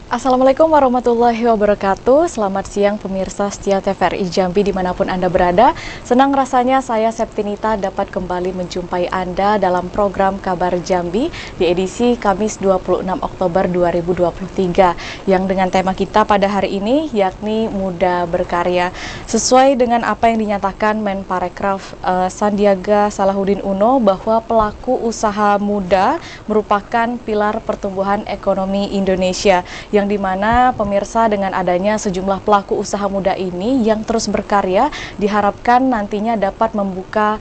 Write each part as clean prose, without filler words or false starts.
Assalamualaikum warahmatullahi wabarakatuh. Selamat siang pemirsa setia TVRI Jambi dimanapun Anda berada. Senang rasanya saya Septinita dapat kembali menjumpai Anda dalam program Kabar Jambi di edisi Kamis 26 Oktober 2023 yang dengan tema kita pada hari ini yakni Muda Berkarya. Sesuai dengan apa yang dinyatakan Menparekraf Sandiaga Salahuddin Uno bahwa pelaku usaha muda merupakan pilar pertumbuhan ekonomi Indonesia, yang dimana pemirsa dengan adanya sejumlah pelaku usaha muda ini yang terus berkarya diharapkan nantinya dapat membuka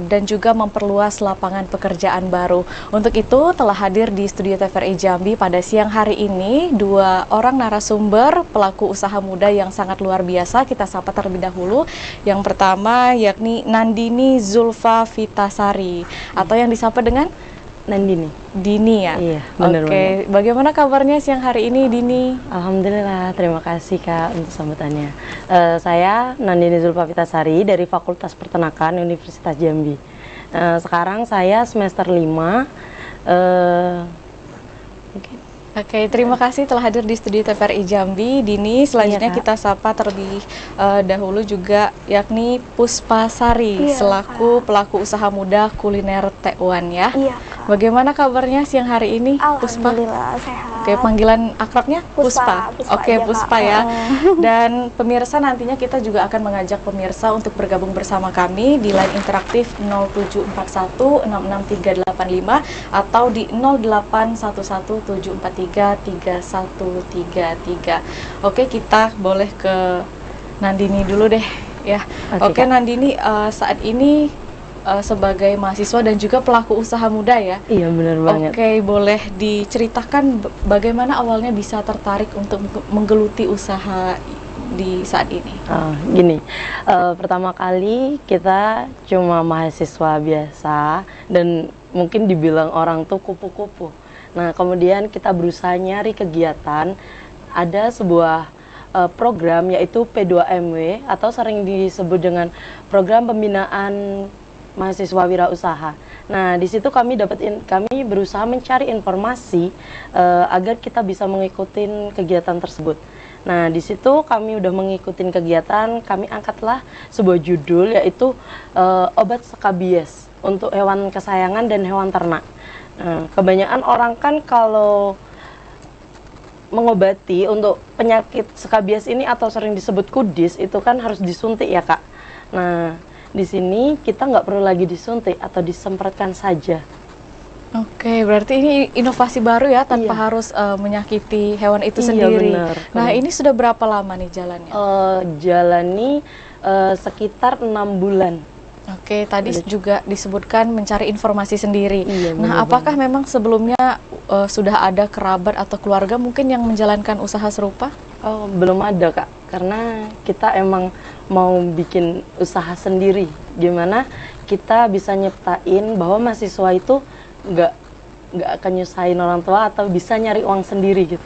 dan juga memperluas lapangan pekerjaan baru. Untuk itu telah hadir di studio TVRI Jambi pada siang hari ini dua orang narasumber pelaku usaha muda yang sangat luar biasa. Kita sapa terlebih dahulu. Yang pertama yakni Nandini Zulfa Vitasari atau yang disapa dengan Nandini. Dini ya? Iya, benar banget. Bagaimana kabarnya siang hari ini, Dini? Alhamdulillah, terima kasih Kak untuk sambutannya. Saya Nandini Zulfa Vitasari dari Fakultas Peternakan Universitas Jambi. Sekarang saya semester 5. Oke, terima kasih telah hadir di studio TVRI Jambi, Dini. Selanjutnya Iya, kita sapa terlebih dahulu juga yakni Puspa Sari selaku pelaku usaha muda kuliner Tekwan ya. Iya, Kak. Bagaimana kabarnya siang hari ini, Puspa? Alhamdulillah sehat. Oke, panggilan akrabnya Puspa. Puspa Oke, aja, Puspa Kak. ya. Dan pemirsa nantinya kita juga akan mengajak pemirsa untuk bergabung bersama kami di line interaktif 0741663855 atau di 081174333133. Oke, kita boleh ke Nandini dulu deh ya. Oke, Kak. Nandini saat ini sebagai mahasiswa dan juga pelaku usaha muda ya. Iya, benar banget. Oke, boleh diceritakan bagaimana awalnya bisa tertarik untuk menggeluti usaha di saat ini? Gini, pertama kali kita cuma mahasiswa biasa dan mungkin dibilang orang tuh kupu-kupu. Nah, kemudian kita berusaha nyari kegiatan. Ada sebuah program yaitu P2MW atau sering disebut dengan program pembinaan mahasiswa wirausaha. Nah, di situ kami berusaha mencari informasi agar kita bisa mengikuti kegiatan tersebut. Nah, di situ kami udah mengikuti kegiatan, kami angkatlah sebuah judul yaitu obat skabies untuk hewan kesayangan dan hewan ternak. Nah, kebanyakan orang kan kalau mengobati untuk penyakit skabies ini atau sering disebut kudis itu kan harus disuntik ya, Kak. Nah, di sini kita nggak perlu lagi disuntik atau disemprotkan saja. Oke, berarti ini inovasi baru ya tanpa Iya. harus menyakiti hewan itu Iya, sendiri. benar. Nah, ini sudah berapa lama nih jalannya? Jalani sekitar 6 bulan. Oke, tadi juga disebutkan mencari informasi sendiri. Iya, Nah, benar apakah memang sebelumnya sudah ada kerabat atau keluarga mungkin yang menjalankan usaha serupa? Oh, belum ada, Kak. Karena kita emang mau bikin usaha sendiri. Gimana kita bisa nyiptain bahwa mahasiswa itu nggak akan nyusahin orang tua atau bisa nyari uang sendiri gitu.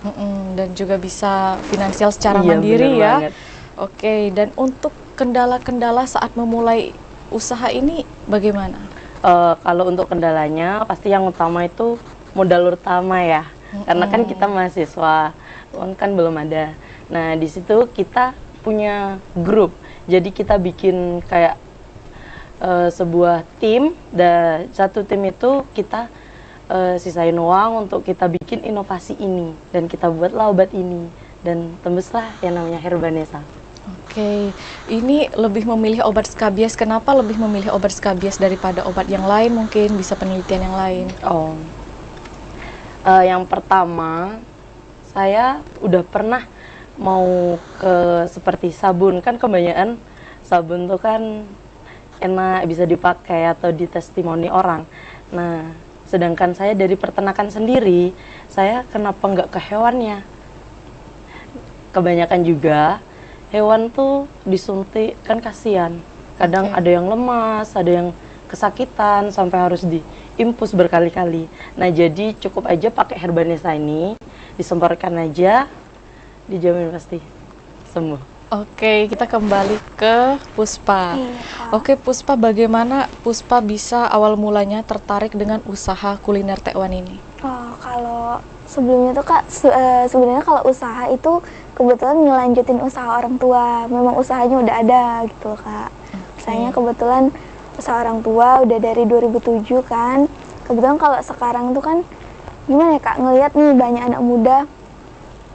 Dan juga bisa finansial secara Iya, mandiri benar ya. banget. Oke, dan untuk kendala-kendala saat memulai usaha ini bagaimana? Kalau untuk kendalanya pasti yang utama itu modal utama ya. Karena kan kita mahasiswa, uang kan belum ada. Nah, di situ kita punya grup. Jadi kita bikin kayak sebuah tim, dan satu tim itu kita sisain uang untuk kita bikin inovasi ini, dan kita buatlah obat ini dan tembuslah yang namanya Herbanesa. Oke, ini lebih memilih obat skabies. Kenapa lebih memilih obat skabies daripada obat yang lain? Mungkin bisa penelitian yang lain. Yang pertama, saya udah pernah mau ke seperti sabun, kan kebanyakan sabun tuh kan enak bisa dipakai atau di testimoni orang. Nah, sedangkan saya dari peternakan sendiri, saya kenapa nggak ke hewannya? Kebanyakan juga hewan tuh disuntik kan kasihan. Kadang ada yang lemas, ada yang kesakitan sampai harus diinfus berkali-kali. Nah, jadi cukup aja pakai Herbanesa ini, disemprotkan aja, dijamin pasti sembuh. Oke, kita kembali ke Puspa. Iya, Kak. Oke, Puspa, bagaimana Puspa bisa awal mulanya tertarik dengan usaha kuliner tekwan ini? Oh, kalau sebelumnya tuh Kak, sebenarnya kalau usaha itu kebetulan ngelanjutin usaha orang tua. Memang usahanya udah ada gitu loh, Kak. Usahanya kebetulan usaha orang tua udah dari 2007 kan. Kebetulan kalau sekarang tuh kan gimana ya Kak, ngelihat nih banyak anak muda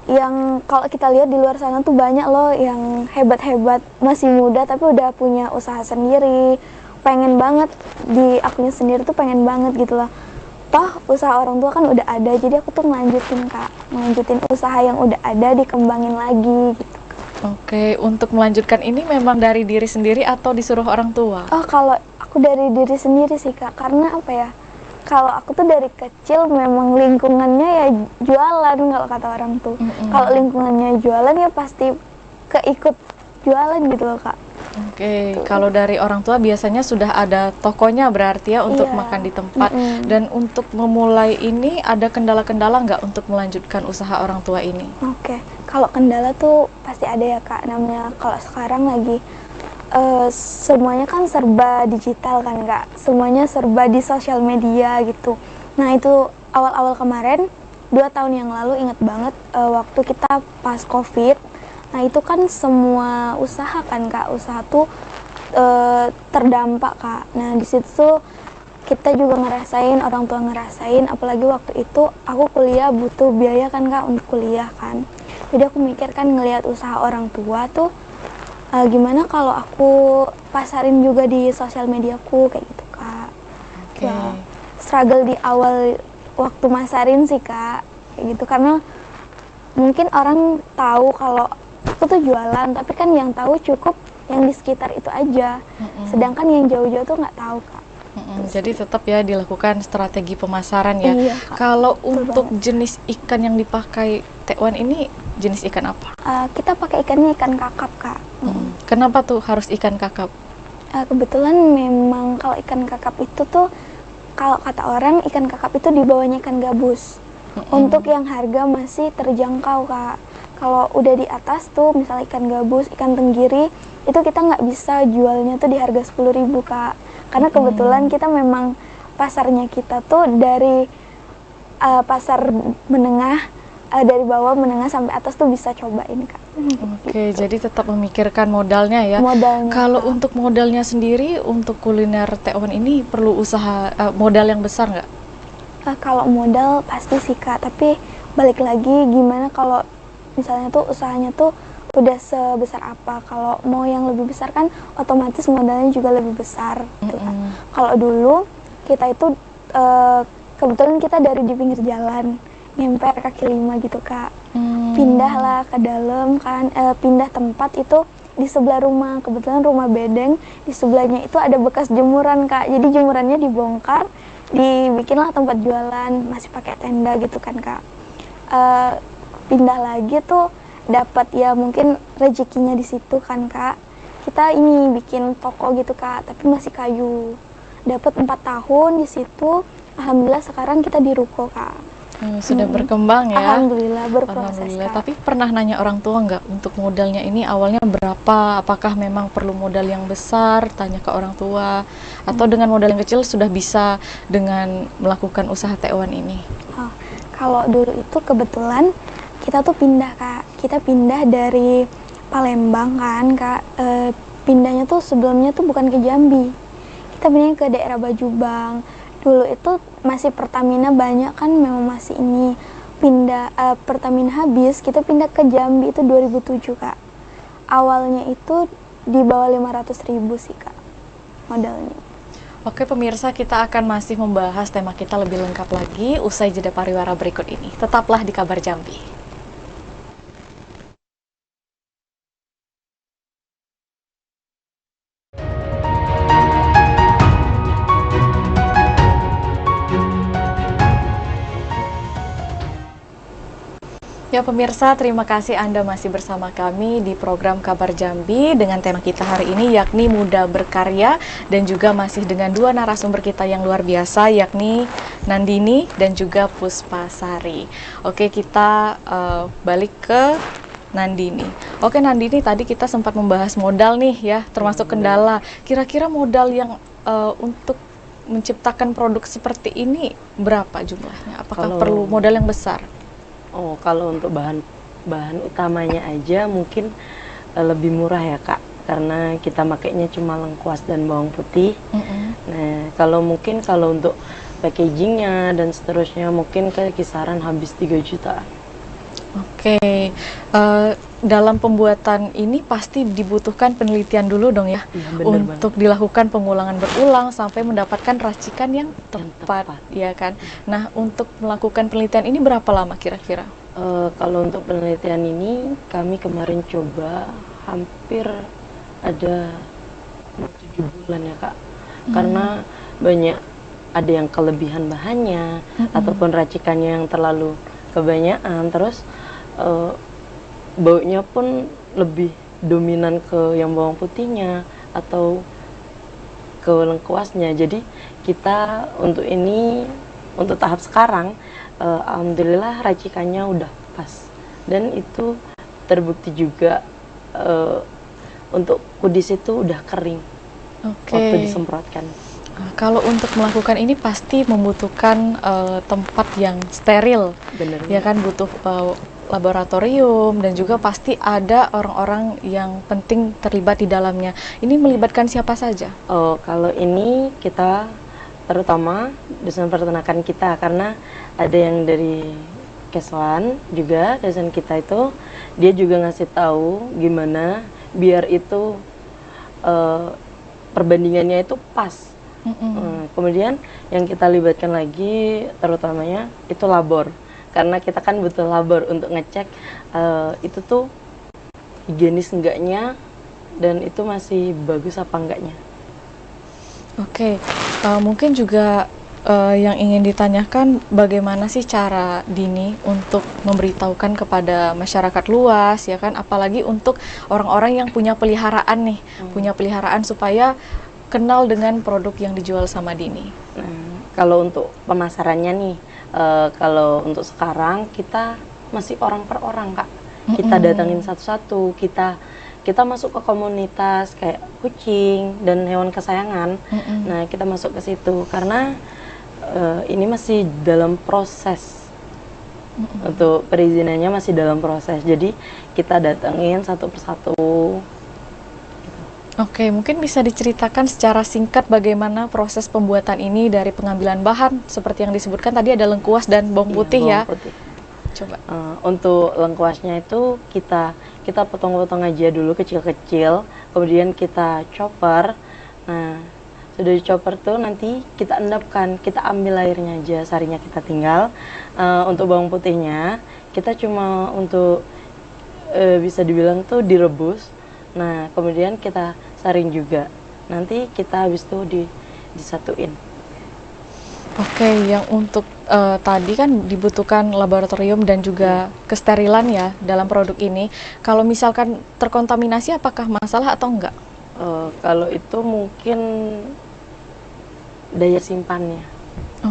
yang kalau kita lihat di luar sana tuh banyak loh yang hebat-hebat, masih muda tapi udah punya usaha sendiri, pengen banget di akunya sendiri tuh pengen banget gitu loh. Toh usaha orang tua kan udah ada, jadi aku tuh ngelanjutin Kak, ngelanjutin usaha yang udah ada dikembangin lagi gitu. Oke, untuk melanjutkan ini memang dari diri sendiri atau disuruh orang tua? Oh, kalau aku dari diri sendiri sih Kak, karena apa ya, kalau aku tuh dari kecil memang lingkungannya ya jualan kalau kata orang tuh. Kalau lingkungannya jualan ya pasti keikut jualan gitu loh Kak. Oke, kalau dari orang tua biasanya sudah ada tokonya berarti ya untuk Iya. makan di tempat. Dan untuk memulai ini ada kendala-kendala nggak untuk melanjutkan usaha orang tua ini? Oke, kalau kendala tuh pasti ada ya Kak, namanya kalau sekarang lagi semuanya kan serba digital kan Kak, semuanya serba di sosial media gitu. Nah itu awal-awal kemarin, 2 tahun yang lalu inget banget waktu kita pas COVID. Nah itu kan semua usaha kan Kak, usaha tuh terdampak Kak. Nah di situ tuh kita juga ngerasain, orang tua ngerasain, apalagi waktu itu aku kuliah butuh biaya kan Kak untuk kuliah kan. Jadi aku mikir kan ngelihat usaha orang tua tuh gimana kalau aku pasarin juga di sosial mediaku kayak gitu Kak. Oke. Ya, struggle di awal waktu masarin sih Kak, kayak gitu karena mungkin orang tahu kalau aku tuh jualan, tapi kan yang tahu cukup yang di sekitar itu aja. Sedangkan yang jauh-jauh tuh nggak tahu Kak. Jadi tetap ya dilakukan strategi pemasaran ya. Iya, Kak. Kalau Betul untuk jenis ikan yang dipakai tekwan ini jenis ikan apa? Kita pakai ikannya ikan kakap Kak. Kenapa tuh harus ikan kakap? Kebetulan memang kalau ikan kakap itu tuh kalau kata orang ikan kakap itu di bawahnya ikan gabus. Untuk yang harga masih terjangkau Kak. Kalau udah di atas tuh misalnya ikan gabus, ikan tenggiri itu kita nggak bisa jualnya tuh di harga 10.000 Kak. Karena kebetulan kita memang pasarnya kita tuh dari pasar menengah, dari bawah menengah sampai atas tuh bisa cobain Kak. Oke, jadi tetap memikirkan modalnya ya. Modalnya, Kalau Kak. untuk modalnya sendiri, untuk kuliner tekwan ini perlu usaha modal yang besar nggak? Kalau modal pasti sih Kak, tapi balik lagi gimana kalau misalnya tuh usahanya tuh udah sebesar apa. Kalau mau yang lebih besar kan otomatis modalnya juga lebih besar gitu Kak. Kalau dulu kita itu kebetulan kita dari di pinggir jalan, ngemper kaki lima gitu Kak. Pindahlah ke dalam kan, pindah tempat itu di sebelah rumah, kebetulan rumah bedeng, di sebelahnya itu ada bekas jemuran Kak. Jadi jemurannya dibongkar, dibikinlah tempat jualan, masih pakai tenda gitu kan Kak. Pindah lagi tuh dapat ya mungkin rezekinya di situ kan Kak. Kita ini bikin toko gitu Kak, tapi masih kayu. Dapat 4 tahun di situ. Alhamdulillah sekarang kita di ruko Kak. Sudah berkembang ya. Alhamdulillah berproses Alhamdulillah. Kak. Tapi pernah nanya orang tua nggak untuk modalnya ini awalnya berapa? Apakah memang perlu modal yang besar? Tanya ke orang tua. Atau dengan modal yang kecil sudah bisa dengan melakukan usaha tekwan ini? Kalau dulu itu kebetulan kita tuh pindah Kak. Kita pindah dari Palembang kan Kak. Pindahnya tuh sebelumnya tuh bukan ke Jambi. Kita pindahnya ke daerah Bajubang. Dulu itu masih Pertamina banyak kan, memang masih ini pindah Pertamina habis, kita pindah ke Jambi itu 2007 Kak. Awalnya itu di bawah 500.000 sih Kak modalnya. Oke pemirsa, kita akan masih membahas tema kita lebih lengkap lagi usai jeda pariwara berikut ini. Tetaplah di Kabar Jambi. Ya pemirsa, terima kasih Anda masih bersama kami di program Kabar Jambi dengan tema kita hari ini yakni Muda Berkarya, dan juga masih dengan dua narasumber kita yang luar biasa yakni Nandini dan juga Puspa Sari. Oke, kita balik ke Nandini. Oke Nandini, tadi kita sempat membahas modal nih ya, termasuk kendala. Kira-kira modal yang untuk menciptakan produk seperti ini berapa jumlahnya? Apakah perlu modal yang besar? Oh, kalau untuk bahan utamanya aja mungkin lebih murah ya Kak, karena kita makainya cuma lengkuas dan bawang putih. Nah, kalau untuk packagingnya dan seterusnya mungkin ke kisaran habis 3 juta. Oke, dalam pembuatan ini pasti dibutuhkan penelitian dulu dong ya, untuk dilakukan pengulangan berulang sampai mendapatkan racikan yang tepat, ya kan? Nah, untuk melakukan penelitian ini berapa lama kira-kira? Kalau untuk penelitian ini kami kemarin coba hampir ada 7 bulan ya Kak, karena banyak, ada yang kelebihan bahannya ataupun racikannya yang terlalu kebanyakan, terus baunya pun lebih dominan ke yang bawang putihnya atau ke lengkuasnya. Jadi kita untuk ini, untuk tahap sekarang, alhamdulillah racikannya udah pas, dan itu terbukti juga untuk kudis itu udah kering waktu disemprotkan. Kalau untuk melakukan ini pasti membutuhkan tempat yang steril, ya kan, butuh laboratorium, dan juga pasti ada orang-orang yang penting terlibat di dalamnya. Ini melibatkan siapa saja? Oh, kalau ini kita terutama dosen peternakan kita, karena ada yang dari Keswan juga, dosen kita itu dia juga ngasih tahu gimana biar itu perbandingannya itu pas. Kemudian yang kita libatkan lagi terutamanya itu labor, karena kita kan butuh labor untuk ngecek itu tuh higienis enggaknya dan itu masih bagus apa enggaknya. Oke, mungkin juga yang ingin ditanyakan, bagaimana sih cara Dini untuk memberitahukan kepada masyarakat luas, ya kan, apalagi untuk orang-orang yang punya peliharaan nih, punya peliharaan, supaya kenal dengan produk yang dijual sama Dini. Kalau untuk pemasarannya nih, kalau untuk sekarang kita masih orang per orang Kak. Kita datangin satu-satu, kita masuk ke komunitas kayak kucing dan hewan kesayangan. Nah, kita masuk ke situ karena ini masih dalam proses. Untuk perizinannya masih dalam proses. Jadi kita datangin satu persatu. Oke, mungkin bisa diceritakan secara singkat bagaimana proses pembuatan ini dari pengambilan bahan seperti yang disebutkan tadi, ada lengkuas dan bawang putih ya. Putih. Coba. Untuk lengkuasnya itu kita potong-potong aja dulu kecil-kecil, kemudian kita chopper. Nah, sudah di chopper tuh nanti kita endapkan, kita ambil airnya aja, sarinya kita tinggal. Untuk bawang putihnya kita cuma untuk bisa dibilang tuh direbus. Nah, kemudian kita saring juga. Nanti kita habis itu disatuin. Oke, yang untuk tadi kan dibutuhkan laboratorium dan juga kesterilan ya dalam produk ini. Kalau misalkan terkontaminasi, apakah masalah atau enggak? Kalau itu mungkin daya simpannya.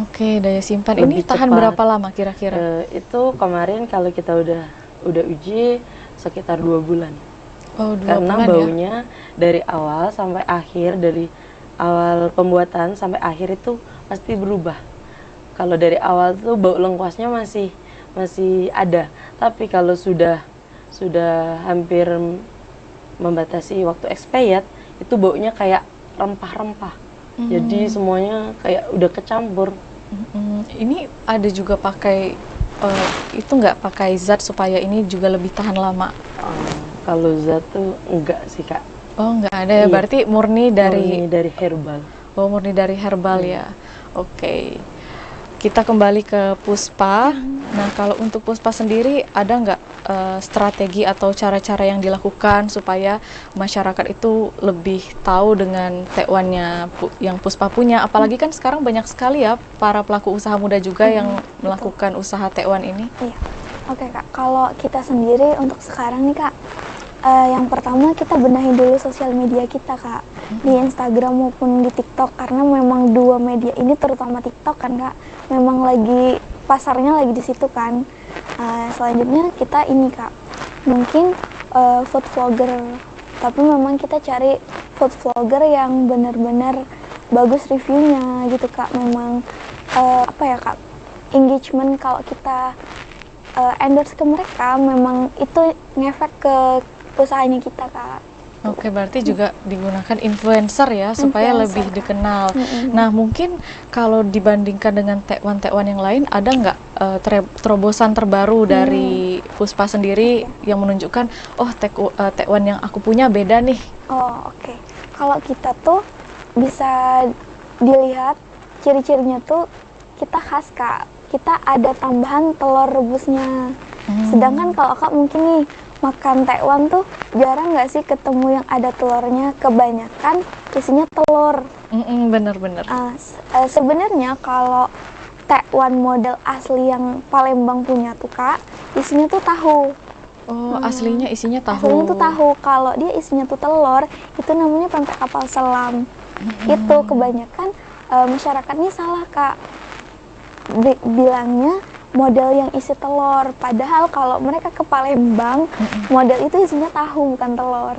Oke, daya simpan. Lebih ini tahan cepat. berapa lama kira-kira? Itu kemarin kalau kita udah uji sekitar 2 bulan. Oh, 2 Karena bulan baunya ya? dari awal sampai akhir, dari awal pembuatan sampai akhir itu pasti berubah. Kalau dari awal tuh bau lengkuasnya masih ada, tapi kalau sudah hampir membatasi waktu expired, itu baunya kayak rempah-rempah. Jadi semuanya kayak udah kecampur. Ini ada juga pakai itu nggak pakai zat supaya ini juga lebih tahan lama? Kalau zat tuh enggak sih Kak. Oh, nggak ada ya, berarti murni dari herbal. Oh, murni dari herbal ya. Oke. Kita kembali ke Puspa. Nah, kalau untuk Puspa sendiri ada nggak strategi atau cara-cara yang dilakukan supaya masyarakat itu lebih tahu dengan tekwannya yang Puspa punya? Apalagi kan sekarang banyak sekali ya para pelaku usaha muda juga yang melakukan usaha tekwan ini. Iya. Oke Kak, kalau kita sendiri untuk sekarang nih Kak, yang pertama kita benahi dulu sosial media kita Kak, di Instagram maupun di TikTok, karena memang dua media ini, terutama TikTok kan Kak, memang lagi pasarnya lagi di situ kan. Selanjutnya kita ini Kak, mungkin food vlogger, tapi memang kita cari food vlogger yang benar-benar bagus reviewnya gitu Kak. Memang apa ya Kak, engagement kalau kita endorse ke mereka memang itu ngefek ke usahanya kita Kak. Oke, berarti juga digunakan influencer ya supaya Influencer, lebih Kak. dikenal. Nah, mungkin kalau dibandingkan dengan tekwan-tekwan yang lain, ada nggak terobosan terbaru dari Puspa sendiri yang menunjukkan, oh tekwan yang aku punya beda nih? Oh oke. Kalau kita tuh bisa dilihat ciri-cirinya tuh kita khas Kak. Kita ada tambahan telur rebusnya. Sedangkan kalau Kak mungkin nih makan tekwan tuh jarang nggak sih ketemu yang ada telurnya, kebanyakan isinya telur. Bener-bener. Sebenarnya kalau tekwan model asli yang Palembang punya tuh Kak, isinya tuh tahu. Oh, aslinya isinya tahu. Aslinya tuh tahu. Kalau dia isinya tuh telur, itu namanya pempek kapal selam. Itu kebanyakan masyarakatnya salah Kak. Bilangnya model yang isi telur, padahal kalau mereka ke Palembang model itu isinya tahu bukan telur.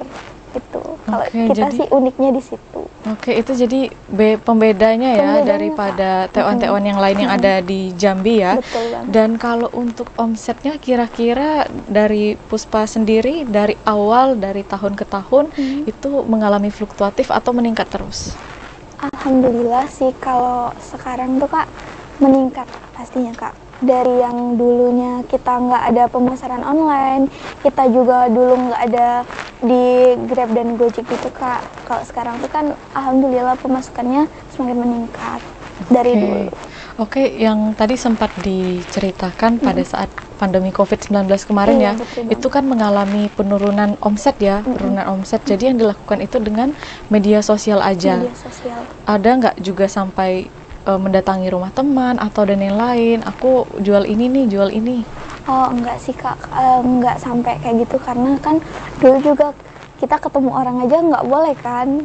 Itu kalau Oke, kita jadi- sih uniknya di situ. Oke, itu jadi pembedanya ya Pembedanya, daripada Kak. tekwan-tekwan yang lain yang ada di Jambi ya. Betul banget. Dan kalau untuk omsetnya kira-kira dari Puspa sendiri dari awal dari tahun ke tahun itu mengalami fluktuatif atau meningkat terus? Alhamdulillah sih kalau sekarang tuh Kak meningkat pastinya Kak. Dari yang dulunya kita nggak ada pemasaran online, kita juga dulu nggak ada di Grab dan Gojek gitu Kak. Kalau sekarang tuh kan alhamdulillah pemasukannya semakin meningkat dari dulu. Oke, yang tadi sempat diceritakan pada saat pandemi COVID-19 kemarin Iya, ya, betul banget. itu kan mengalami penurunan omset ya, penurunan omset. Jadi yang dilakukan itu dengan media sosial aja. Media sosial. Ada nggak juga sampai mendatangi rumah teman atau dan yang lain, aku jual ini nih, jual ini? Oh enggak sih Kak, enggak sampai kayak gitu karena kan dulu juga kita ketemu orang aja nggak boleh kan.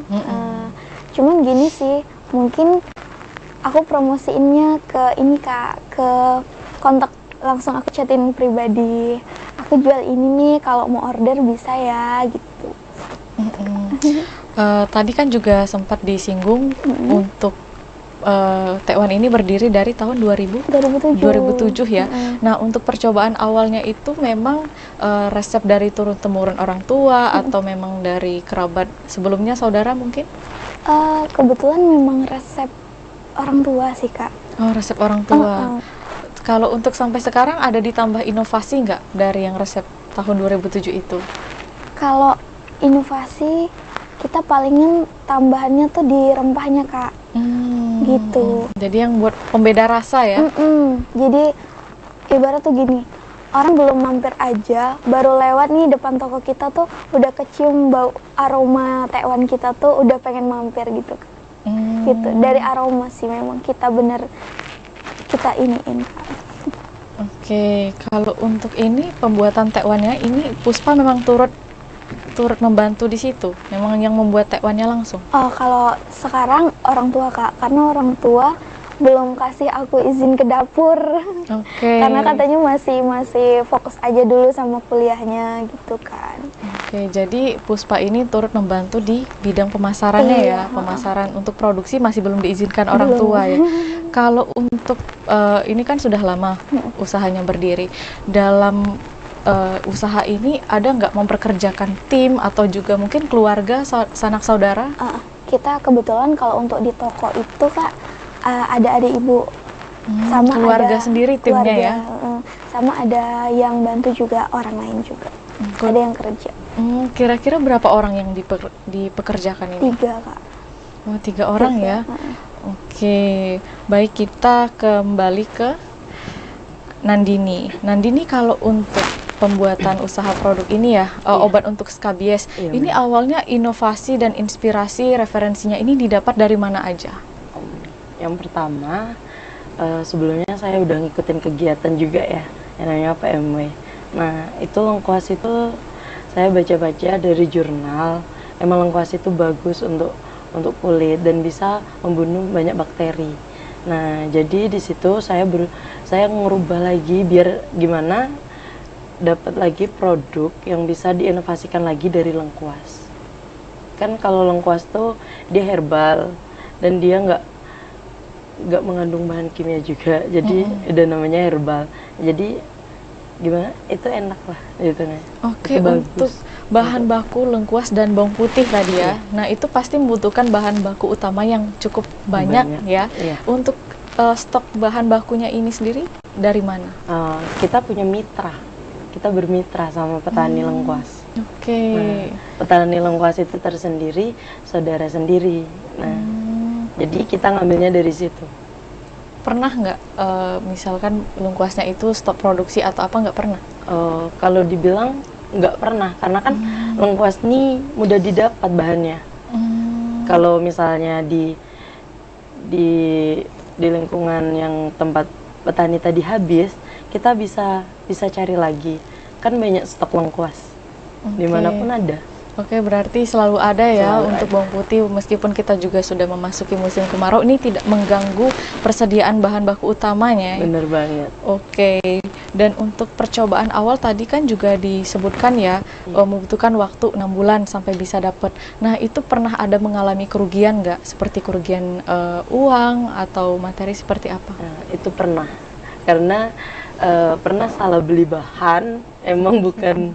Cuman gini sih, mungkin aku promosiinnya ke ini Kak, ke kontak langsung aku chatin pribadi. Aku jual ini nih, kalau mau order bisa ya gitu. Tadi kan juga sempat disinggung untuk tekwan ini berdiri dari tahun 2007 ya. Nah, untuk percobaan awalnya itu memang resep dari turun-temurun orang tua atau memang dari kerabat sebelumnya, saudara mungkin? Kebetulan memang resep orang tua sih Kak. Oh, resep orang tua. Kalau untuk sampai sekarang ada ditambah inovasi nggak dari yang resep tahun 2007 itu? Kalau inovasi kita palingan tambahannya tuh di rempahnya Kak. Gitu. Jadi yang buat pembeda rasa ya? Jadi ibarat tuh gini, orang belum mampir aja, baru lewat nih depan toko kita tuh udah kecium bau aroma tekwan kita tuh udah pengen mampir gitu. Gitu. Dari aroma sih memang kita bener kita iniin Kak. Oke, kalau untuk ini pembuatan tekwannya ini Puspa memang turut membantu di situ. Memang yang membuat tekwannya langsung. Oh, kalau sekarang orang tua Kak, karena orang tua belum kasih aku izin ke dapur. Oke. Karena katanya masih fokus aja dulu sama kuliahnya gitu kan. Oke, jadi Puspa ini turut membantu di bidang pemasarannya ya. Iya, Pemasaran untuk produksi masih belum diizinkan orang tua ya. Kalau untuk ini kan sudah lama usahanya berdiri. Dalam usaha ini ada nggak memperkerjakan tim atau juga mungkin keluarga, sanak saudara? Kita kebetulan kalau untuk di toko itu Kak ada adik ibu sama keluarga ada sendiri timnya ya? Sama ada yang bantu juga orang lain juga. Ada yang kerja. Kira-kira berapa orang yang dipekerjakan ini? 3 Kak. Oh, 3 orang ya? Oke, baik, kita kembali ke Nandini. Nandini, kalau untuk pembuatan usaha produk ini ya, obat untuk skabies, ini awalnya inovasi dan inspirasi referensinya ini didapat dari mana aja? Yang pertama, sebelumnya saya udah ngikutin kegiatan juga ya, yang namanya PMW. Nah, itu lengkuas itu saya baca-baca dari jurnal, emang lengkuas itu bagus untuk kulit dan bisa membunuh banyak bakteri. Nah, jadi di situ saya ngerubah lagi biar gimana dapat lagi produk yang bisa diinovasikan lagi dari lengkuas. Kan kalau lengkuas tuh dia herbal dan dia nggak mengandung bahan kimia juga, jadi udah namanya herbal. Jadi gimana? Itu enak lah gitu nih. Oke, Itu untuk bagus. bahan baku lengkuas dan bawang putih tadi ya. Nah, itu pasti membutuhkan bahan baku utama yang cukup banyak ya. Iya. Untuk stok bahan bakunya ini sendiri dari mana? Kita punya mitra, kita bermitra sama petani lengkuas. Oke. Nah, petani lengkuas itu tersendiri, saudara sendiri. Nah, jadi kita ngambilnya dari situ. Pernah nggak misalkan lengkuasnya itu stop produksi atau apa, nggak pernah? Kalau dibilang nggak pernah, karena kan lengkuas ini mudah didapat bahannya. Kalau misalnya di lingkungan yang tempat petani tadi habis, kita bisa cari lagi. Kan banyak stok lengkuas, dimanapun ada. Oke, berarti selalu ada ya Selalu untuk ada. bawang putih, meskipun kita juga sudah memasuki musim kemarau, ini tidak mengganggu persediaan bahan baku utamanya. Bener banget. Oke, dan untuk percobaan awal tadi kan juga disebutkan ya, membutuhkan waktu 6 bulan sampai bisa dapat. Nah, itu pernah ada mengalami kerugian nggak? Seperti kerugian uang atau materi seperti apa? Nah, itu pernah, karena pernah salah beli bahan, emang bukan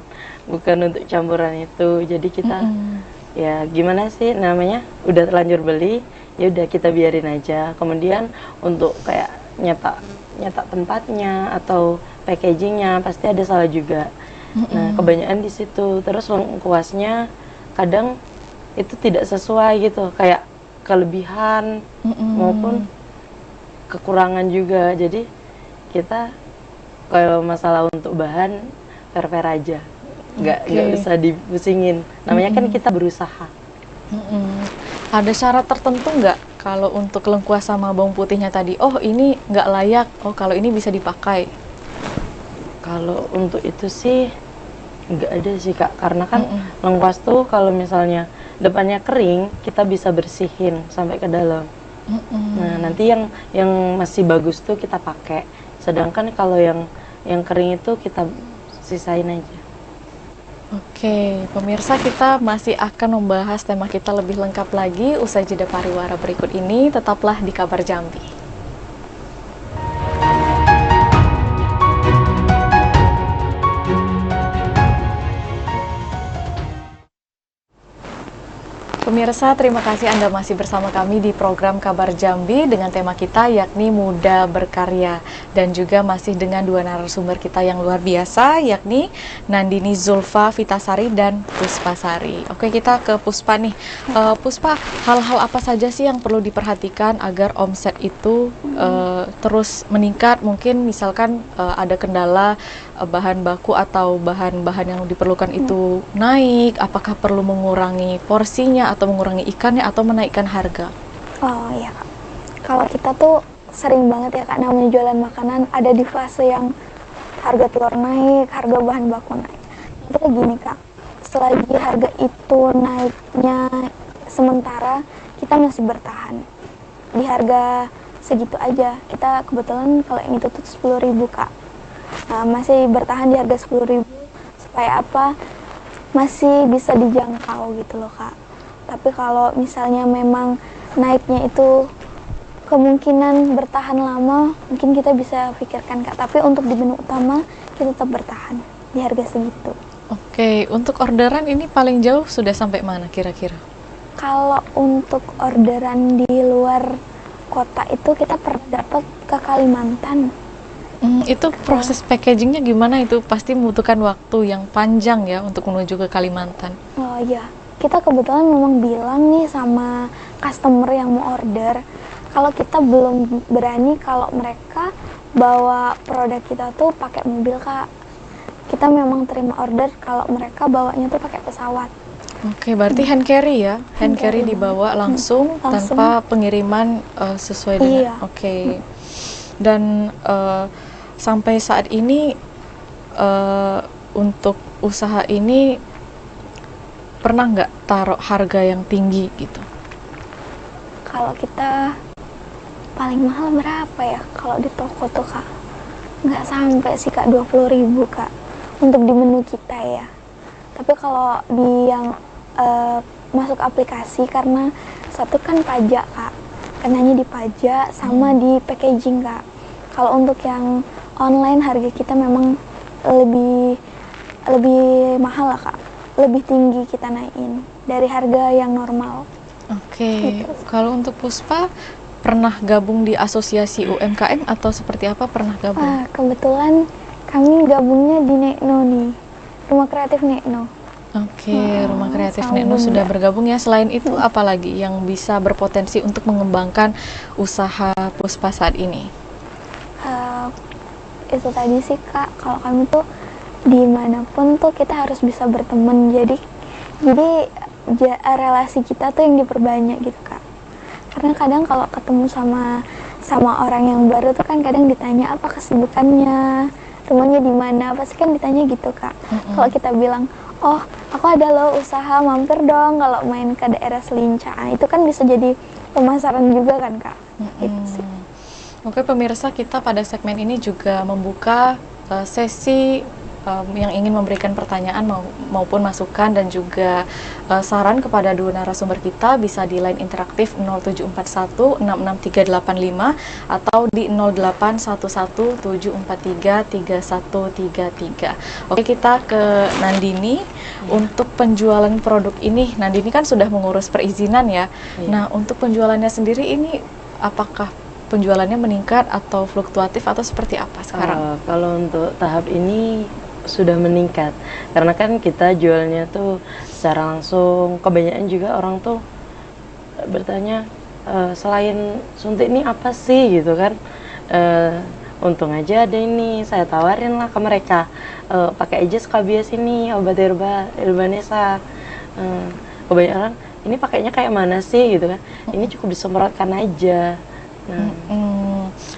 untuk campuran itu. Jadi kita ya gimana sih namanya, udah terlanjur beli, ya udah kita biarin aja. Kemudian untuk kayak nyetak tempatnya atau packagingnya pasti ada salah juga. Nah, kebanyakan di situ. Terus lengkuasnya kadang itu tidak sesuai gitu, kayak kelebihan maupun kekurangan juga. Jadi kita kalau masalah untuk bahan fair-fair aja, nggak usah dipusingin. Namanya kan kita berusaha. Ada syarat tertentu nggak kalau untuk lengkuas sama bawang putihnya tadi? Oh, ini nggak layak. Oh, kalau ini bisa dipakai. Kalau untuk itu sih nggak ada sih Kak, karena kan lengkuas tuh kalau misalnya depannya kering, kita bisa bersihin sampai ke dalam. Nah, nanti yang masih bagus tuh kita pakai. Sedangkan kalau yang kering itu kita sisain aja. Oke, pemirsa, kita masih akan membahas tema kita lebih lengkap lagi usai jeda pariwara berikut ini. Tetaplah di Kabar Jambi. Pemirsa, terima kasih Anda masih bersama kami di program Kabar Jambi dengan tema kita yakni Muda Berkarya, dan juga masih dengan dua narasumber kita yang luar biasa yakni Nandini Zulfa Vitasari dan Puspa Sari. Oke, kita ke Puspa nih. Puspa, hal-hal apa saja sih yang perlu diperhatikan agar omset itu terus meningkat? Mungkin misalkan ada kendala bahan baku atau bahan-bahan yang diperlukan itu naik, apakah perlu mengurangi porsinya atau mengurangi ikannya atau menaikkan harga? Oh iya Kak, kalau kita tuh sering banget ya Kak, namanya jualan makanan ada di fase yang harga telur naik, harga bahan baku naik. Itu kayak gini Kak, selagi harga itu naiknya sementara, kita masih bertahan di harga segitu aja. Kita kebetulan kalau yang itu tuh 10.000 Kak. Nah, masih bertahan di harga 10.000 supaya apa? Masih bisa dijangkau gitu loh Kak. Tapi kalau misalnya memang naiknya itu kemungkinan bertahan lama, mungkin kita bisa pikirkan Kak. Tapi untuk di menu utama kita tetap bertahan di harga segitu. Oke, untuk orderan ini paling jauh sudah sampai mana kira-kira? Kalau untuk orderan di luar kota itu kita pernah dapat ke Kalimantan. Itu proses packagingnya gimana? Itu pasti membutuhkan waktu yang panjang ya untuk menuju ke Kalimantan. Oh iya, kita kebetulan memang bilang nih sama customer yang mau order, kalau kita belum berani kalau mereka bawa produk kita tuh pakai mobil Kak. Kita memang terima order kalau mereka bawanya tuh pakai pesawat. Oke, berarti hand carry ya? Hand carry dibawa langsung tanpa pengiriman sesuai dengan. Iya. Oke. Dan sampai saat ini untuk usaha ini pernah nggak taruh harga yang tinggi gitu? Kalau kita paling mahal berapa ya? Kalau di toko tuh Kak, nggak sampai sih Kak 20.000 Kak. untuk di menu kita ya. Tapi kalau di yang masuk aplikasi, karena satu kan pajak Kak, kenanya di pajak sama di packaging Kak. Kalau untuk yang online harga kita memang lebih mahal lah Kak, lebih tinggi kita naikin dari harga yang normal. Oke, kalau untuk Puspa pernah gabung di asosiasi UMKM atau seperti apa, pernah gabung? Kebetulan kami gabungnya di Nekno nih, Rumah Kreatif Nekno. Oke, Rumah Kreatif sama Nekno Bunda. sudah bergabung ya. Selain itu apa lagi yang bisa berpotensi untuk mengembangkan usaha Puspa saat ini? Itu tadi sih Kak, kalau kami tuh dimanapun tuh kita harus bisa berteman, jadi relasi kita tuh yang diperbanyak gitu Kak. Karena kadang kalau ketemu sama orang yang baru tuh kan kadang ditanya apa kesibukannya, rumahnya di mana, pasti kan ditanya gitu Kak. Kalau kita bilang, oh aku ada loh usaha, mampir dong kalau main ke daerah Selincah, itu kan bisa jadi pemasaran juga kan Kak. Gitu sih. Oke pemirsa, kita pada segmen ini juga membuka sesi yang ingin memberikan pertanyaan maupun masukan dan juga saran kepada dua narasumber kita, bisa di line interaktif 0741 663885 atau di 0811 743 3133. Oke, kita ke Nandini. Untuk penjualan produk ini, Nandini kan sudah mengurus perizinan ya. Nah, untuk penjualannya sendiri ini apakah penjualannya meningkat atau fluktuatif atau seperti apa sekarang? Kalau untuk tahap ini sudah meningkat, karena kan kita jualnya tuh secara langsung. Kebanyakan juga orang tuh bertanya, selain suntik ini apa sih gitu kan. Untung aja ada ini, saya tawarin lah ke mereka, pakai aja Skabies ini, obat herba Nesa. Kebanyakan orang, ini pakainya kayak mana sih gitu kan, ini cukup disemprotkan aja.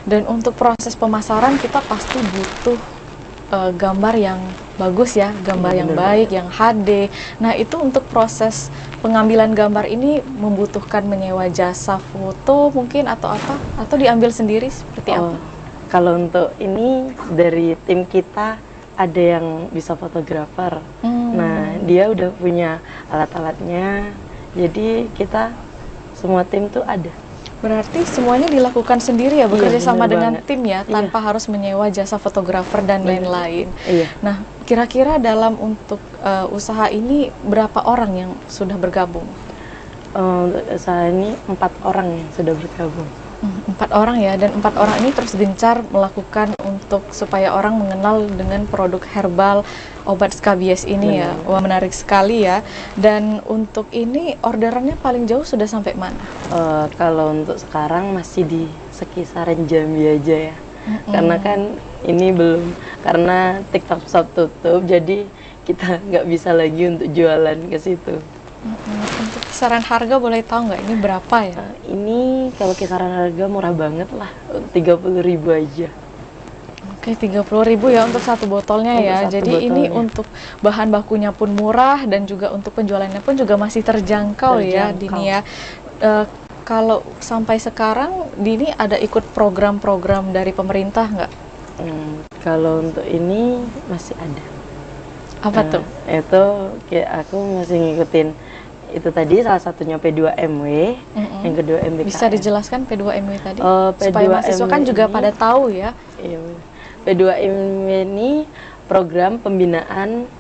Dan untuk proses pemasaran kita pasti butuh gambar yang bagus ya, gambar yang baik, yang HD. Nah, itu untuk proses pengambilan gambar ini membutuhkan menyewa jasa foto mungkin atau apa? Atau diambil sendiri seperti apa? Kalau untuk ini dari tim kita ada yang bisa fotografer. Nah, dia udah punya alat-alatnya. Jadi kita semua tim tuh ada. Berarti semuanya dilakukan sendiri ya, bekerja sama dengan banget. tim ya, tanpa harus menyewa jasa fotografer dan lain-lain. Iya. Nah, kira-kira dalam untuk usaha ini berapa orang yang sudah bergabung? Untuk usaha ini 4 orang yang sudah bergabung. 4 orang ya, dan 4 orang ini terus gencar melakukan untuk supaya orang mengenal dengan produk herbal obat Skabies ini ya. Wah, menarik sekali ya. Dan untuk ini orderannya paling jauh sudah sampai mana? Kalau untuk sekarang masih di sekisaran Jambi aja ya. Karena kan ini belum, karena TikTok Shop tutup, jadi kita nggak bisa lagi untuk jualan ke situ. Untuk kisaran harga boleh tahu nggak ini berapa ya? Ini kalau kisaran harga murah banget lah, 30.000 aja. Oke, 30.000 ya untuk satu botolnya ya. Jadi ini untuk bahan bakunya pun murah dan juga untuk penjualannya pun juga masih terjangkau. Ya, Dini ya. Kalau sampai sekarang Dini ada ikut program-program dari pemerintah nggak? Kalau untuk ini masih ada. Apa tuh? Itu kayak aku masih ngikutin. Itu tadi salah satunya P2MW, yang kedua MBKM. Bisa dijelaskan P2MW tadi? P2MW supaya mahasiswa kan juga pada tahu ya. Iya, P2MW ini program pembinaan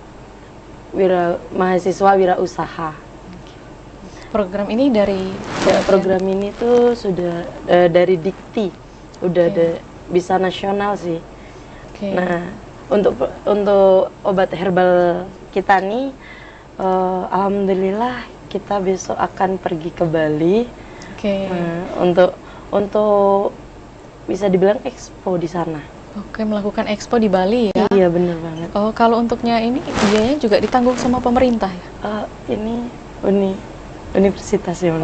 mahasiswa wirausaha. Program ini dari? Program ini tuh sudah dari Dikti, udah ada, bisa nasional sih. Nah, untuk obat herbal kita nih, alhamdulillah kita besok akan pergi ke Bali. Untuk bisa dibilang expo di sana. Melakukan expo di Bali ya? Iya, bener banget. Kalau untuknya ini biayanya juga ditanggung sama pemerintah ya? Ini universitas ya.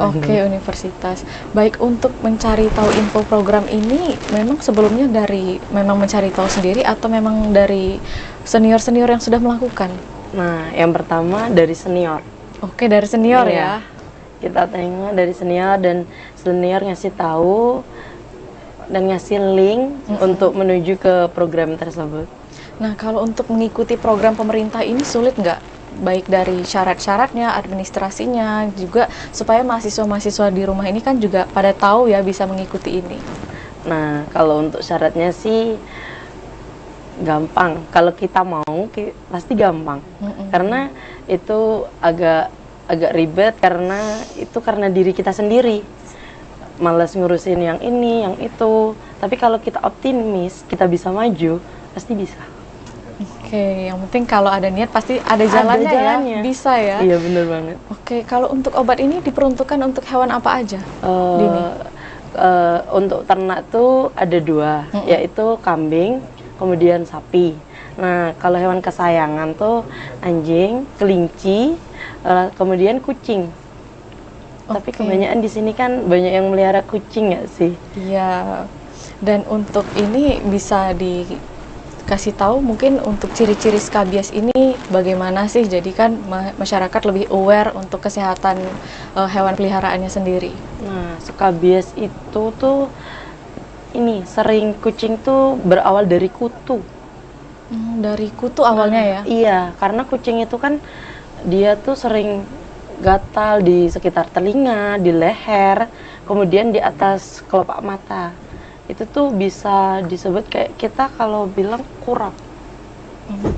Universitas. Baik, untuk mencari tahu info program ini memang sebelumnya memang mencari tahu sendiri atau memang dari senior-senior yang sudah melakukan? Nah, yang pertama dari senior. Dari senior ya. Kita tengok dari senior, dan senior ngasih tahu dan ngasih link untuk menuju ke program tersebut. Nah, kalau untuk mengikuti program pemerintah ini sulit nggak? Baik dari syarat-syaratnya, administrasinya, juga supaya mahasiswa-mahasiswa di rumah ini kan juga pada tahu ya bisa mengikuti ini. Nah, kalau untuk syaratnya sih gampang. Kalau kita mau, pasti gampang. Karena itu agak ribet karena diri kita sendiri. Malas ngurusin yang ini, yang itu. Tapi kalau kita optimis, kita bisa maju, pasti bisa. Oke, yang penting kalau ada niat pasti ada jalannya, ya, bisa ya. Iya, bener banget. Oke, kalau untuk obat ini diperuntukkan untuk hewan apa aja, Dini? Untuk ternak tuh ada 2, yaitu kambing, kemudian sapi. Nah, kalau hewan kesayangan tuh anjing, kelinci, kemudian kucing. Tapi kebanyakan di sini kan banyak yang melihara kucing ya sih? Iya. Dan untuk ini bisa dikasih tahu mungkin untuk ciri-ciri skabies ini bagaimana sih? Jadi kan masyarakat lebih aware untuk kesehatan hewan peliharaannya sendiri. Nah, skabies itu tuh ini sering kucing tuh berawal dari kutu. Dari kutu awalnya ya? Iya, karena kucing itu kan dia tuh sering gatal di sekitar telinga, di leher, kemudian di atas kelopak mata. Itu tuh bisa disebut kayak kita kalau bilang kurap.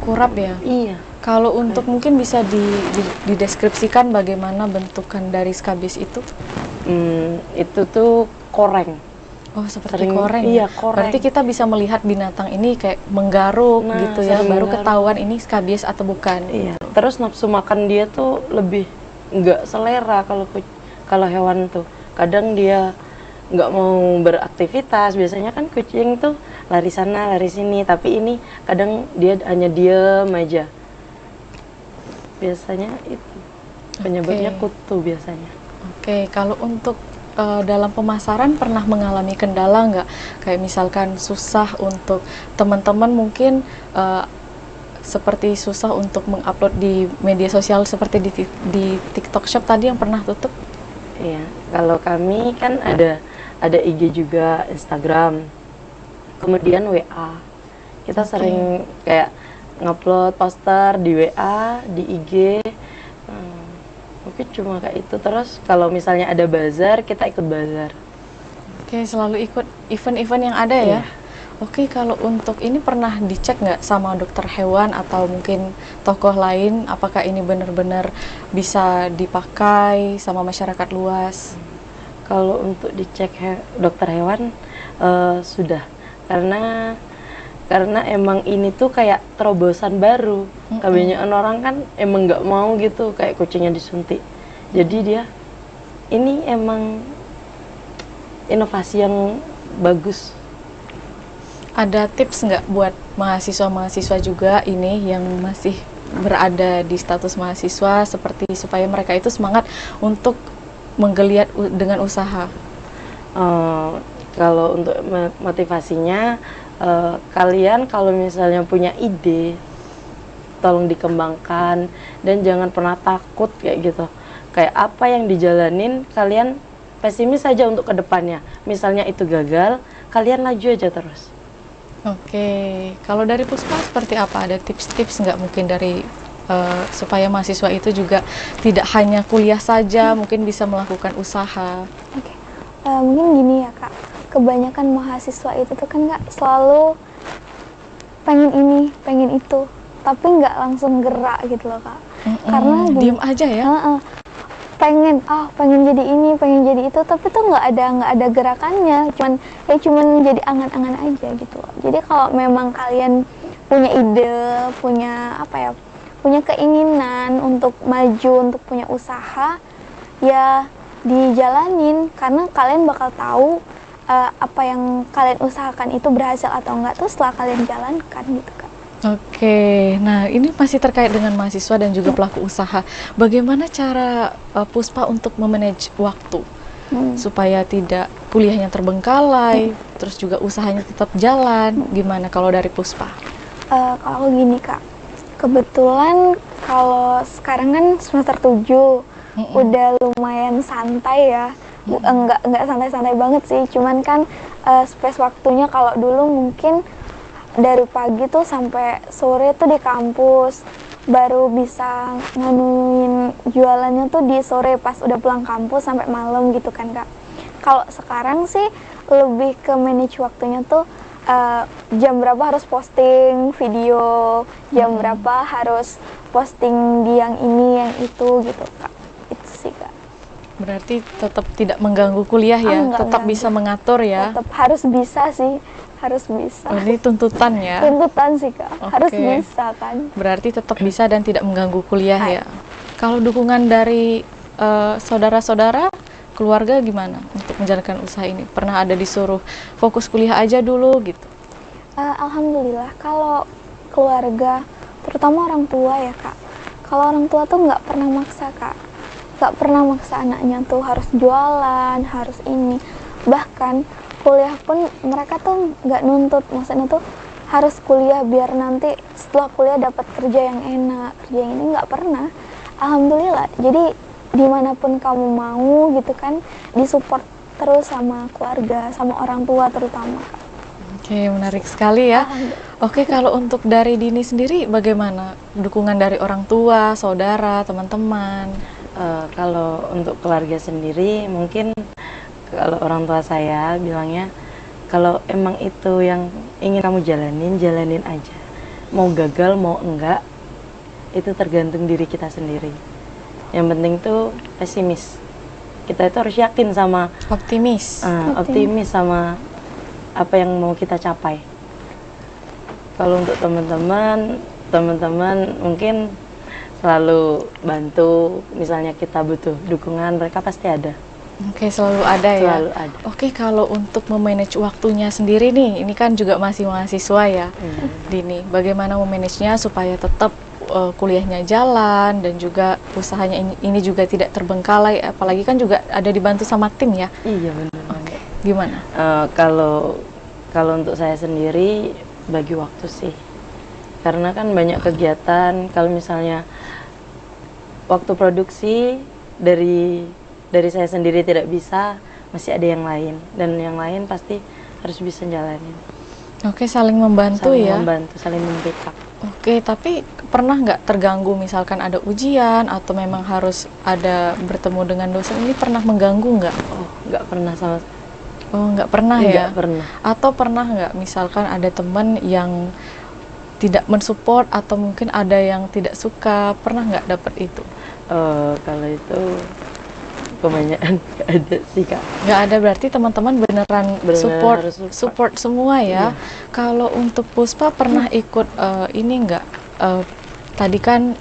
Kurap ya? Iya. Kalau untuk mungkin bisa dideskripsikan bagaimana bentukan dari skabies itu? Itu tuh koreng. Oh, seperti koreng. Iya, koreng. Berarti kita bisa melihat binatang ini kayak menggaruk gitu ya, baru ketahuan ini skabies atau bukan. Iya. Terus nafsu makan dia tuh lebih nggak selera kalau hewan tuh. Kadang dia nggak mau beraktivitas. Biasanya kan kucing tuh lari sana, lari sini. Tapi ini kadang dia hanya diem aja. Biasanya itu penyebabnya kutu biasanya. Oke, kalau untuk dalam pemasaran pernah mengalami kendala nggak? Kayak misalkan susah untuk teman-teman mungkin seperti susah untuk mengupload di media sosial seperti di TikTok Shop tadi yang pernah tutup? Iya, kalau kami kan ada IG juga, Instagram, kemudian WA. Kita sering kayak ngupload poster di WA, di IG. Mungkin cuma kayak itu. Terus kalau misalnya ada bazar, kita ikut bazar. Oke, selalu ikut event-event yang ada ya? Oke, kalau untuk ini pernah dicek nggak sama dokter hewan atau mungkin tokoh lain, apakah ini benar-benar bisa dipakai sama masyarakat luas? Kalau untuk dicek dokter hewan sudah, karena emang ini tuh kayak terobosan baru. Kebanyakan orang kan emang nggak mau gitu kayak kucingnya disuntik. Jadi dia ini emang inovasi yang bagus. Ada tips nggak buat mahasiswa-mahasiswa juga ini yang masih berada di status mahasiswa seperti supaya mereka itu semangat untuk menggeliat dengan usaha? Kalau untuk motivasinya, kalian kalau misalnya punya ide, tolong dikembangkan dan jangan pernah takut kayak gitu. Kayak apa yang dijalanin, kalian pesimis saja untuk kedepannya. Misalnya itu gagal, kalian laju aja terus. Oke, kalau dari Puspa seperti apa? Ada tips-tips nggak mungkin dari supaya mahasiswa itu juga tidak hanya kuliah saja, mungkin bisa melakukan usaha? Oke. Mungkin gini ya Kak, kebanyakan mahasiswa itu tuh kan nggak selalu pengen ini, pengen itu, tapi nggak langsung gerak gitu loh Kak. Karena diem aja ya? pengen jadi ini, pengen jadi itu, tapi tuh nggak ada gerakannya, cuman jadi angan-angan aja gitu. Jadi kalau memang kalian punya ide, punya keinginan untuk maju, untuk punya usaha, ya dijalanin, karena kalian bakal tahu apa yang kalian usahakan itu berhasil atau enggak tuh setelah kalian jalankan gitu Kak. Oke, nah ini masih terkait dengan mahasiswa dan juga pelaku usaha. Bagaimana cara Puspa untuk memanage waktu supaya tidak kuliahnya terbengkalai, terus juga usahanya tetap jalan? Gimana kalau dari Puspa? Kalau gini Kak, kebetulan kalau sekarang kan semester 7, udah lumayan santai ya. Enggak santai-santai banget sih, cuman kan space waktunya kalau dulu mungkin dari pagi tuh sampai sore tuh di kampus, baru bisa nganuin jualannya tuh di sore pas udah pulang kampus sampai malam gitu kan Kak. Kalau sekarang sih lebih ke manage waktunya tuh jam berapa harus posting video, jam berapa harus posting di yang ini yang itu gitu Kak. Itu sih Kak. Berarti tetap tidak mengganggu kuliah ya, Enggak tetap mengganggu. bisa mengatur ya. Tetap harus bisa sih, harus bisa. Oh, ini tuntutan ya. Tuntutan sih Kak, harus Oke. bisa kan. Berarti tetap bisa dan tidak mengganggu kuliah Hai. ya. Kalau dukungan dari saudara-saudara, keluarga gimana untuk menjalankan usaha ini? Pernah ada disuruh fokus kuliah aja dulu gitu? Alhamdulillah kalau keluarga, terutama orang tua ya Kak. Kalau orang tua tuh nggak pernah maksa Kak, nggak pernah maksa anaknya tuh harus jualan, harus ini. Bahkan kuliah pun mereka tuh nggak nuntut, maksudnya tuh harus kuliah biar nanti setelah kuliah dapat kerja yang enak, kerja yang ini nggak pernah. Alhamdulillah. Jadi dimanapun kamu mau gitu kan, disupport terus sama keluarga, sama orang tua terutama Kak. Oke, menarik sekali ya. Alhamdulillah. Oke, kalau untuk dari Dini sendiri bagaimana? Dukungan dari orang tua, saudara, teman-teman? Kalau untuk keluarga sendiri, mungkin kalau orang tua saya bilangnya, kalau emang itu yang ingin kamu jalanin, jalanin aja. Mau gagal, mau enggak, itu tergantung diri kita sendiri. Yang penting tuh pesimis. Kita itu harus yakin sama Optimis? optimis sama apa yang mau kita capai. Kalau untuk teman-teman mungkin selalu bantu, misalnya kita butuh dukungan, mereka pasti ada. Oke, selalu ada ya? Selalu ada. Oke, kalau untuk memanage waktunya sendiri nih, ini kan juga masih mahasiswa ya, Dini. Bagaimana memanagenya supaya tetap kuliahnya jalan dan juga usahanya ini juga tidak terbengkalai, apalagi kan juga ada dibantu sama tim ya? Iya benar. Oke, gimana? Kalau untuk saya sendiri bagi waktu sih, karena kan banyak kegiatan. Kalau misalnya waktu produksi dari saya sendiri tidak bisa, masih ada yang lain, dan yang lain pasti harus bisa jalanin. Oke, saling membantu Saling ya? membantu, saling membackup. Oke, tapi pernah nggak terganggu misalkan ada ujian atau memang harus ada bertemu dengan dosen, ini pernah mengganggu nggak? Oh, nggak pernah sama. Oh, nggak pernah ya? Nggak pernah. Atau pernah nggak misalkan ada teman yang tidak mensupport atau mungkin ada yang tidak suka, pernah nggak dapet itu? Kalau itu kebanyakan nggak ada sih Kak. Nggak ada, berarti teman-teman beneran support, harus support. support semua ya? Kalau untuk Puspa pernah ikut ini nggak? Tadi kan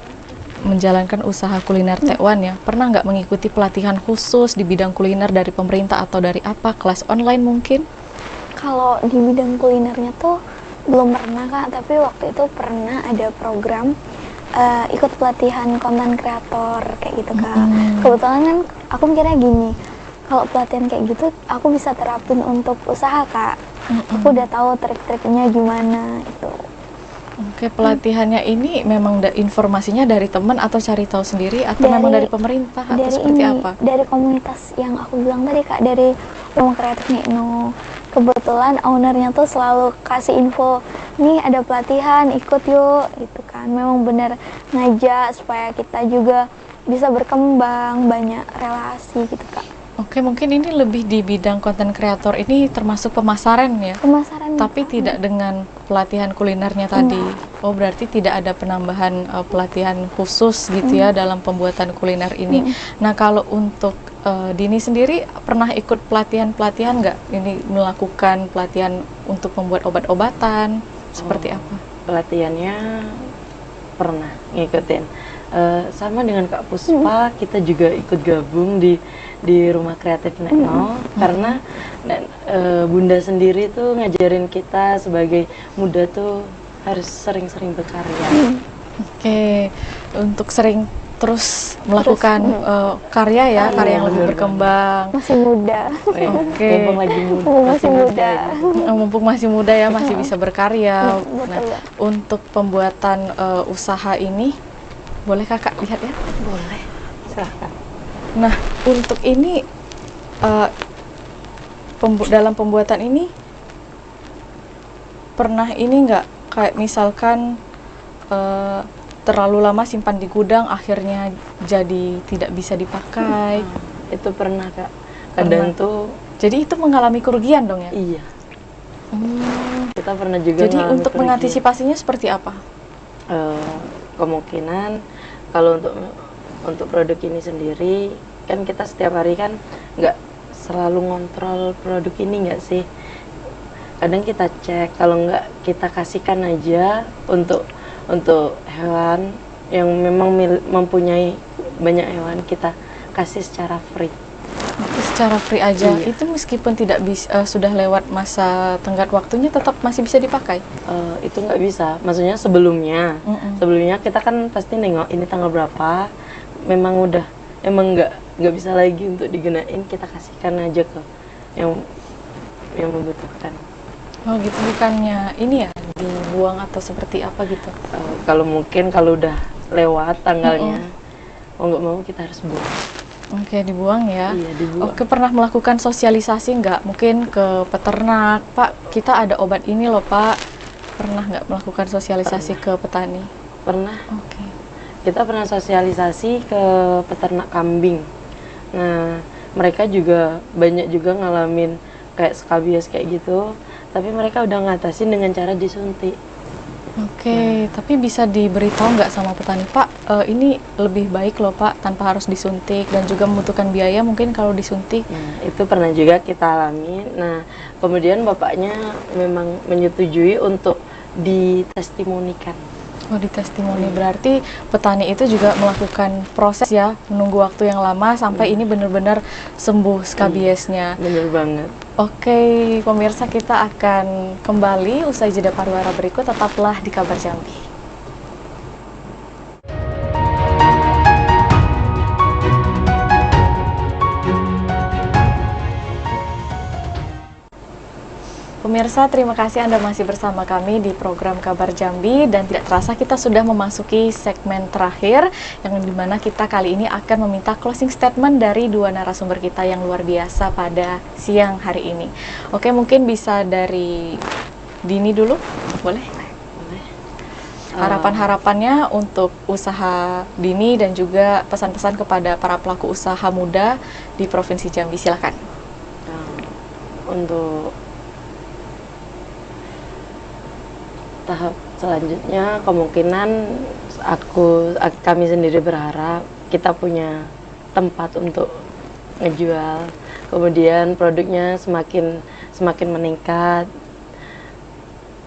menjalankan usaha kuliner Tekwan ya, pernah nggak mengikuti pelatihan khusus di bidang kuliner dari pemerintah atau dari apa, kelas online mungkin? Kalau di bidang kulinernya tuh belum pernah Kak, tapi waktu itu pernah ada program ikut pelatihan konten kreator kayak gitu Kak. Kebetulan kan aku mikirnya gini, kalau pelatihan kayak gitu aku bisa terapin untuk usaha Kak. Aku udah tahu trik-triknya gimana itu. Oke, pelatihannya ini memang informasinya dari teman atau cari tahu sendiri atau memang dari pemerintah atau seperti apa? Dari komunitas yang aku bilang tadi Kak, dari Rumah Kreatif Nikno. Kebetulan ownernya tuh selalu kasih info, nih ada pelatihan, ikut yuk gitu kan. Memang benar ngajak supaya kita juga bisa berkembang, banyak relasi gitu Kak. Oke, mungkin ini lebih di bidang konten kreator ini termasuk pemasaran ya? Pemasaran. Tapi tidak dengan pelatihan kulinernya tadi. Oh, berarti tidak ada penambahan pelatihan khusus gitu ya dalam pembuatan kuliner ini. Nah, kalau untuk Dini sendiri pernah ikut pelatihan-pelatihan nggak? Ini melakukan pelatihan untuk membuat obat-obatan seperti apa? Pelatihannya pernah ngikutin. Sama dengan Kak Puspa, kita juga ikut gabung di Rumah Kreatif Nikno, karena Bunda sendiri tuh ngajarin kita sebagai muda tuh harus sering-sering berkarya. Oke, untuk sering terus melakukan karya ya, karya yang lebih berkembang. Masih muda. Oke. Mumpung lagi muda. Masih muda. Mumpung masih muda ya, masih bisa berkarya. Betul, Nah, ya. untuk pembuatan usaha ini, boleh Kakak lihat ya? Boleh, silahkan. Nah, untuk ini dalam pembuatan ini pernah ini nggak, kayak misalkan terlalu lama simpan di gudang akhirnya jadi tidak bisa dipakai? Itu pernah Kak. Kadang Pernah. tuh Jadi itu mengalami kerugian dong ya? iya, Hmm. kita pernah juga Jadi mengalami untuk kerugian. mengantisipasinya seperti apa? Kemungkinan kalau untuk produk ini sendiri kan kita setiap hari kan nggak selalu ngontrol produk ini nggak sih, kadang kita cek, kalau nggak kita kasihkan aja untuk hewan yang memang mempunyai banyak hewan, kita kasih secara free. Secara free aja, Iya. itu meskipun tidak bisa sudah lewat masa tenggat waktunya tetap masih bisa dipakai? Itu nggak bisa, maksudnya sebelumnya Mm-mm. sebelumnya kita kan pasti nengok ini tanggal berapa, memang udah emang nggak bisa lagi untuk digunain, kita kasihkan aja ke yang membutuhkan. Oh gitu, bukannya ini ya dibuang atau seperti apa gitu? Kalau mungkin kalau udah lewat tanggalnya, mau nggak mau kita harus buang. Oke, dibuang ya. Iya, dibuang. Oke, pernah melakukan sosialisasi nggak? Mungkin ke peternak, Pak, kita ada obat ini loh Pak. Pernah nggak melakukan sosialisasi ke petani? Pernah. Oke. Kita pernah sosialisasi ke peternak kambing. Nah, mereka juga banyak juga ngalamin kayak skabies kayak gitu, tapi mereka udah ngatasin dengan cara disuntik. Oke, tapi bisa diberitahu nggak sama petani, Pak, ini lebih baik loh Pak, tanpa harus disuntik dan juga membutuhkan biaya mungkin kalau disuntik. Nah, itu pernah juga kita alami. Nah, kemudian bapaknya memang menyetujui untuk ditestimonikan. Oh, ditestimoni, berarti petani itu juga melakukan proses ya, menunggu waktu yang lama sampai ini benar-benar sembuh skabiesnya. Bener banget. Oke, pemirsa, kita akan kembali usai jeda pariwara berikut, tetaplah di Kabar Jambi. Pemirsa, terima kasih Anda masih bersama kami di program Kabar Jambi, dan tidak terasa kita sudah memasuki segmen terakhir yang dimana kita kali ini akan meminta closing statement dari dua narasumber kita yang luar biasa pada siang hari ini. Oke, mungkin bisa dari Dini dulu, boleh? Harapan-harapannya untuk usaha Dini dan juga pesan-pesan kepada para pelaku usaha muda di Provinsi Jambi, silakan. Untuk tahap selanjutnya kemungkinan kami sendiri berharap kita punya tempat untuk ngejual, kemudian produknya semakin meningkat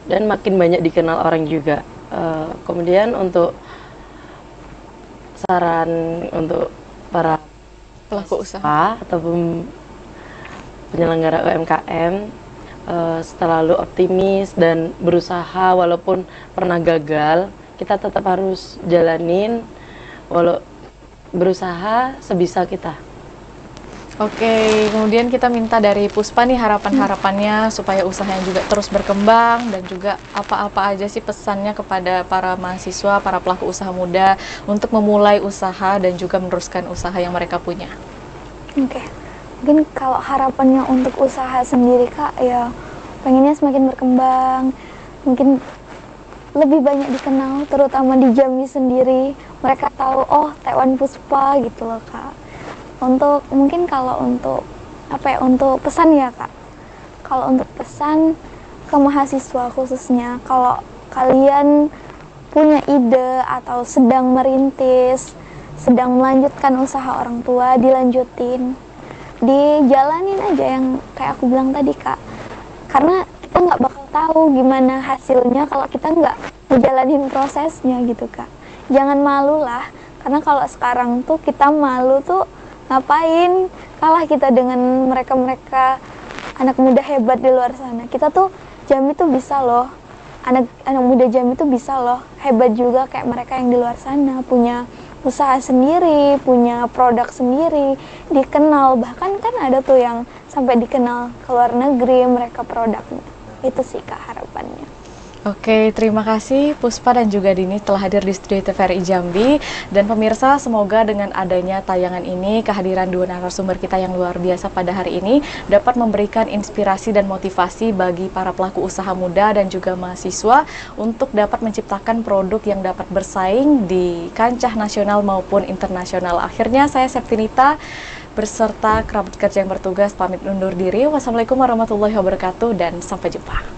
dan makin banyak dikenal orang juga. Kemudian untuk saran untuk para Pelaku usaha ataupun penyelenggara UMKM, selalu optimis dan berusaha, walaupun pernah gagal kita tetap harus jalanin, walau berusaha sebisa kita. Oke, kemudian kita minta dari Puspa nih harapan-harapannya supaya usahanya juga terus berkembang, dan juga apa-apa aja sih pesannya kepada para mahasiswa, para pelaku usaha muda untuk memulai usaha dan juga meneruskan usaha yang mereka punya. Oke, mungkin kalau harapannya untuk usaha sendiri Kak, ya pengennya semakin berkembang, mungkin lebih banyak dikenal, terutama di Jambi sendiri. Mereka tahu, oh Tekwan Puspa gitu loh Kak. Untuk mungkin kalau untuk apa ya, untuk pesan ya Kak, kalau untuk pesan ke mahasiswa khususnya, kalau kalian punya ide atau sedang merintis, sedang melanjutkan usaha orang tua, dilanjutin, dijalanin aja yang kayak aku bilang tadi Kak, karena kita nggak bakal tahu gimana hasilnya kalau kita nggak ngejalanin prosesnya gitu Kak. Jangan malu lah, karena kalau sekarang tuh kita malu tuh ngapain, kalah kita dengan mereka-mereka anak muda hebat di luar sana. Kita tuh Jambi tuh bisa loh, anak muda Jambi tuh bisa loh hebat juga kayak mereka yang di luar sana, punya usaha sendiri, punya produk sendiri, dikenal, bahkan kan ada tuh yang sampai dikenal ke luar negeri mereka produknya. Itu sih Kak harapannya. Oke, terima kasih Puspa dan juga Dini telah hadir di studio TVRI Jambi. Dan pemirsa, semoga dengan adanya tayangan ini, kehadiran dua narasumber kita yang luar biasa pada hari ini dapat memberikan inspirasi dan motivasi bagi para pelaku usaha muda dan juga mahasiswa untuk dapat menciptakan produk yang dapat bersaing di kancah nasional maupun internasional. Akhirnya saya Septinita beserta kerabat kerja yang bertugas pamit undur diri. Wassalamualaikum warahmatullahi wabarakatuh dan sampai jumpa.